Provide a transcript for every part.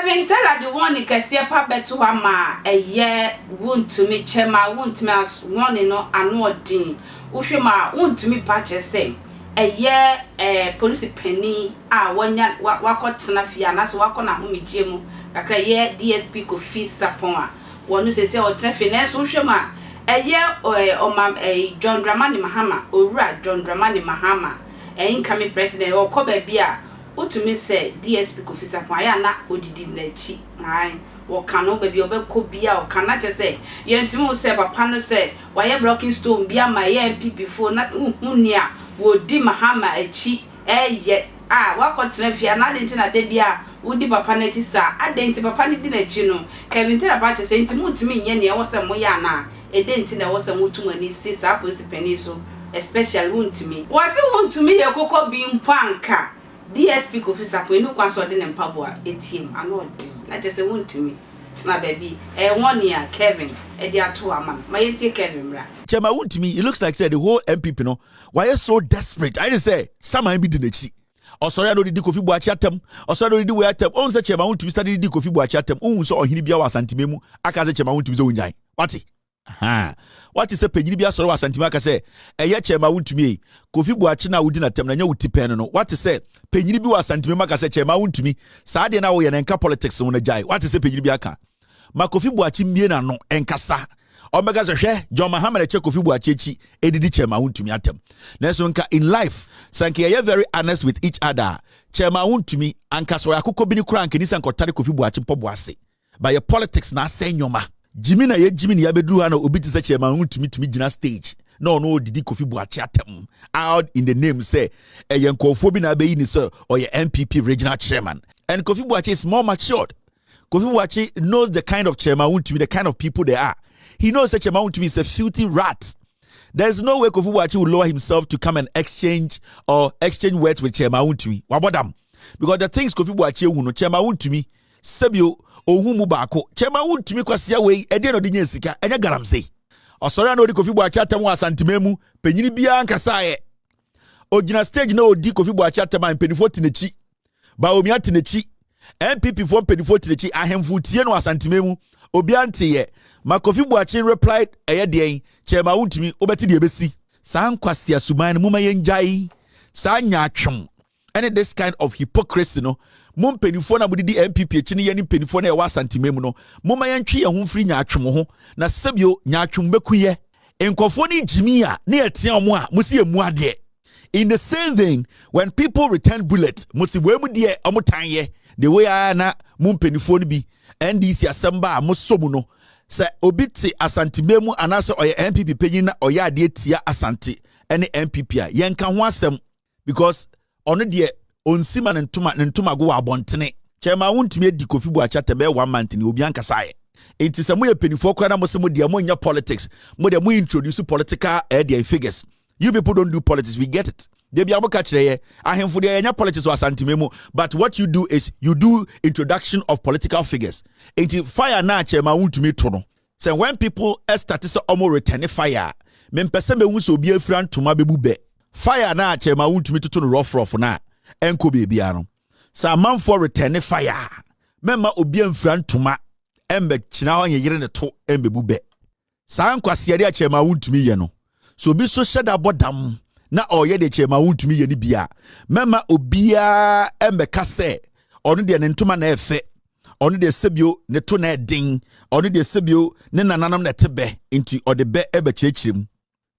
Kevin tell her the one ikese pa beto ama Wontumi chema Wontumi as one no anodin uhwema Wontumi pa chese police penny wanya wakotena fia na so wakona homigye mu kakra DSP Kofi sapon a wonu sese o trefe na so uhwema John Dramani Mahama owura John Dramani Mahama incoming president or ko ba bia Wontumi say DSP Kofi sapon ya na odidi nachi wo kanu ba bia obekọ bia o kana che say yentimi say papa no say waye blocking stone bia ma ye MPP fo na hunia wodi Mahama echi wakotena fia na adenti na de bia wodi papa na ti sa adenti papa ni di na chi no Kevin tell about say ntimi Wontumi nye ne e wo say mo ya na edenti na wo say mutum ani si sa police penny so especially Wontumi wase Wontumi ye kokọ bi mpanka DSP Kofi sapon enu kwa so de ne mpaboa etiem anodi na je say Wontumi tena baby one year Kevin de ato ama ma yetie Kevin bra Chema Wontumi, it looks like say the whole MPP no why so desperate. I just say some be the nechi or sorry no di Kofi Boakye atem or sorry no di we atem on say Chema Wontumi study di Kofi Boakye atem on so ohini bia wa santimemu aka say Chema Wontumi so unyan what is a pejini bia sorry wa santimemu aka say eye Chema Wontumi Kofi Boakye na wudi na tem na nya wuti pen no what is say pejini bi wa santimemu aka say Chema Wontumi saa de na wo ye na nka politics no na jai what is say pejini bia aka ma Kofi Boakye mie na no enkasa Omega Zeshe, John Mahama check Kofi Boakye edidi Chema Wontumi atem. Neso nka in life, sanke ye very honest with each other. Chema Wontumi anka so yakoko bini kura anke nisa nkotare Kofi Boakye mpoboase. By your politics na senyoma. Jimi na ya bedru ha na obi ti se Chema Wontumi tumi gina stage. No didi Kofi Boakye atem. Out in the name say ye nkofo bi na be yi ni so or your MPP regional chairman. And Kofi Boakye is more matured. Kofi Boakye knows the kind of Chema Wontumi, the kind of people they are. He knows that Chema Wontumi is a filthy rat. There's no way Kofi Boakye will lower himself to come and exchange words with Chema Wontumi. Wabodam. Because the things Kofi Boakye will know, Chema Wontumi, Sebio, Ohumu Bako, Chema Wontumi kwasia we, edi no di nyesika, enya garamse. Osori no di Kofi Boakye atemu asantimemu, penyini bia nkasaye. Ogina stage no di Kofi Boakye atema mpenifo tinechi. Ba omia tinechi. MPP for mpenifo tinechi ahemfu tie no asantimemu. Obianti ye ma Kofi Boakye replied eyedien Chema Wontumi obeti de besi sa nkwase asuman mu ma yenjai sa nyatwom and this kind of hypocrisy no mum penifo na mudidi MPP echi ne yeni penifo na e wa santimemu no mum ma yentwe ye ho mfiri nyatwom ho na sebio nyatwom bekuye enkofo ni jimia na etia omo a musi emu ade. In the same vein, when people return bullets musi wemu de omo tanye the way na mum penifo ni bi NDC asamba musomu no se obiti asantimemu anase oye MPP penyin na oye ade tia asante ene MPP a yenka ho asem because ono de onsima ntuma go abontene Chema Wontumi edi Kofi Boakye tebe 1 month ni obi ankasaye enti se mo ye penifo kra na mo se mo de mo nya politics mo de mo introduce political figures. You people don't do politics, we get it. They be able to catch the ahemfo de enya politics or santimemo, but what you do is you do introduction of political figures. It fire na Chema Wontumi to no. So when people start to almost return fire, men person be wunso obi afran toma bebu be. Fire na Chema Wontumi to no rough na enko be bia no. So man for return fire. Memma obi afran toma embe china onye yire ne to embebu be. Sa nkwase de Chema Wontumi ye no. So bi so sheda bodam na oye de Chema Wontumi ye ni bia mema obia embeka se onu de ne ntoma na efe onu de sebio ne to na edin onu de sebio ne nananam na tebe nti ode be ebe chirechirem.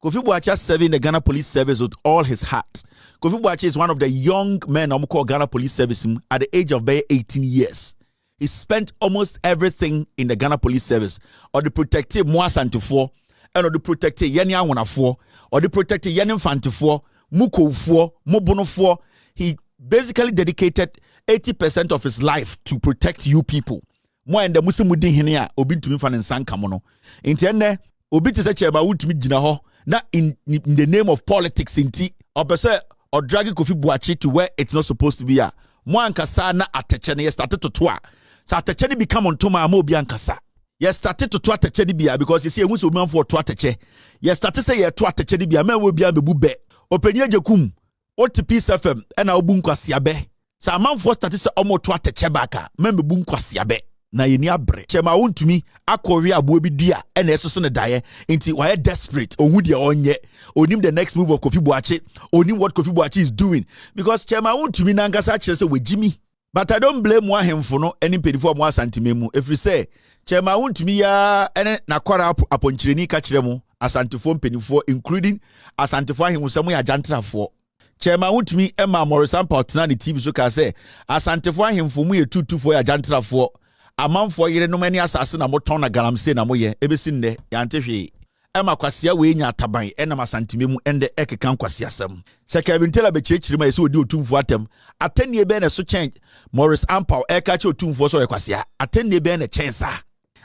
Kofi Boakye serving the Ghana Police Service with all his heart. Kofi Boakye is one of the young men called Ghana Police Service at the age of 18 years. He spent almost everything in the Ghana Police Service or the protective Moasantifo and or the protective Yeni Awonafo or the protective Yeni Infantifo, Mukofo, Mobonofo. He basically dedicated 80% of his life to protect you people. Mo and the Muslimudin hinia obi tumi fan nsan kamono. Intene obi te se Chema Wontumi gina ho na in the name of politics inti opese or drag Kofi Boakye to where it's not supposed to be a. Mo ankasa na Attacks ne started to toa. So Attacks become on toma mo obi ankasa. Yes, started to Attacks bia because you see who so man for Attacks. Yes, started say ye to Attacks bia me will be a bebu be. Openye jekum. OTP FM and our bunkwasiabe. Sa amanfo start say omo to Attacks back a membe bu nkwase abe na yeni abre chema Wontumi akọwe abo bi dua na eso ne daye nti why desperate ohu de onye onim the next move of Kofi Boakye onim what Kofi Boakye is doing because chema Wontumi nankasa kire say wejimi. But I don't blame Wahemfo no any pedifo mo asantememu if you say chema Wontumi ya ene nakwara aponchireni ka kire mu asantefo mpenifo including asantefo ahemsamo ya jantrafo chema Wontumi Emma Morris Ampotna ni TV so ka say asantefo ahemfo mu ye tutufo ya jantrafo amanfo yire no mani asase na moton na galamse na moye ebesi nne ya ntehwe Emma kwasia we nya ataban enam asantememu ende ekekan kwasia sam se Kevin Taylor be chechiri ma yesi odi otumfo atem atenie be na so change Morris Ampao eka che otumfo so kwasia atenie be na chensa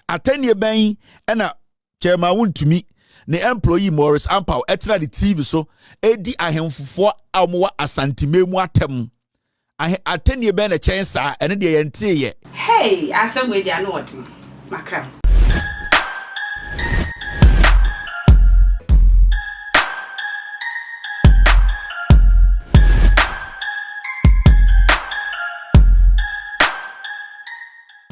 atenie ben ena chema Wontumi ne employee Morris Ampao etra the TV so edi ahemfofo amwa asantememu atem atenie be na chensa ene de yente ye hey asem we dia no what makram